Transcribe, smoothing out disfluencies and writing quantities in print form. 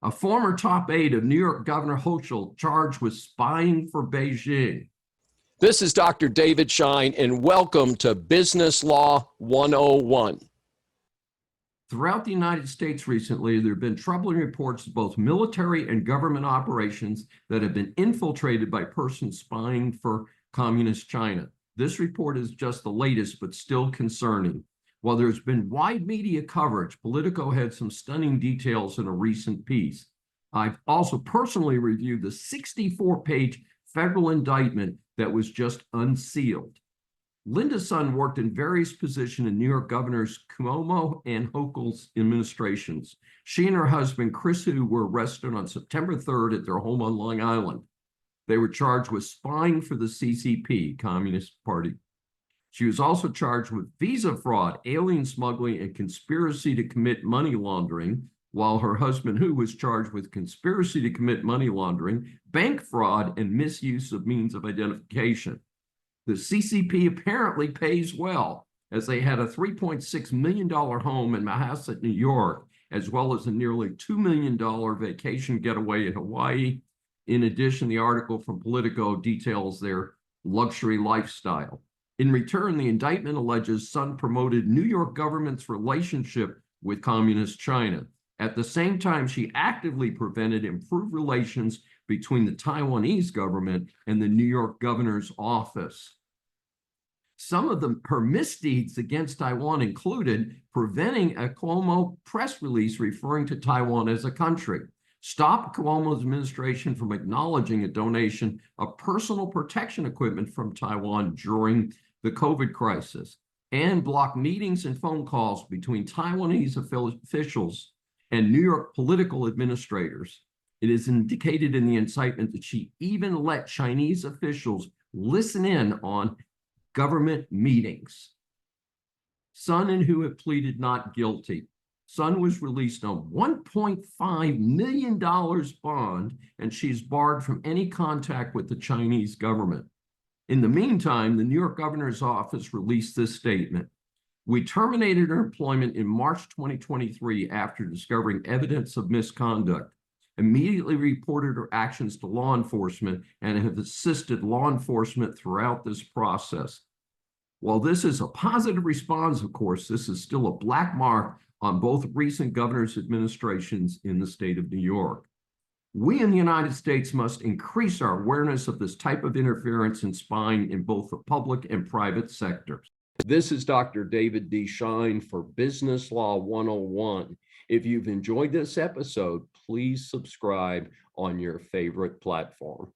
A former top aide of New York Governor Hochul charged with spying for Beijing. This is Dr. David Schein, and welcome to Business Law 101. Throughout the United States recently, there have been troubling reports of both military and government operations that have been infiltrated by persons spying for Communist China. This report is just the latest, but still concerning. While there's been wide media coverage, Politico had some stunning details in a recent piece. I've also personally reviewed the 64-page federal indictment that was just unsealed. Linda's son worked in various positions in New York Governors Cuomo and Hochul's administrations. She and her husband, Chris Hu, were arrested on September 3rd at their home on Long Island. They were charged with spying for the CCP, Communist Party. She was also charged with visa fraud, alien smuggling, and conspiracy to commit money laundering, while her husband, Hu, was charged with conspiracy to commit money laundering, bank fraud, and misuse of means of identification. The CCP apparently pays well, as they had a $3.6 million home in Manhasset, New York, as well as a nearly $2 million vacation getaway in Hawaii. In addition, the article from Politico details their luxury lifestyle. In return, the indictment alleges Sun promoted New York government's relationship with Communist China. At the same time, she actively prevented improved relations between the Taiwanese government and the New York governor's office. Some of her misdeeds against Taiwan included preventing a Cuomo press release referring to Taiwan as a country, stopped Cuomo's administration from acknowledging a donation of personal protection equipment from Taiwan during the COVID crisis, and blocked meetings and phone calls between Taiwanese officials and New York political administrators. It is indicated in the indictment that she even let Chinese officials listen in on government meetings. Sun and Hu have pleaded not guilty. Sun was released on $1.5 million bond, and she's barred from any contact with the Chinese government. In the meantime, the New York governor's office released this statement. We terminated her employment in March 2023 after discovering evidence of misconduct, immediately reported her actions to law enforcement, and have assisted law enforcement throughout this process. While this is a positive response, of course, this is still a black mark on both recent governors' administrations in the state of New York. We in the United States must increase our awareness of this type of interference and spying in both the public and private sectors. This is Dr. David D. Schein for Business Law 101. If you've enjoyed this episode, please subscribe on your favorite platform.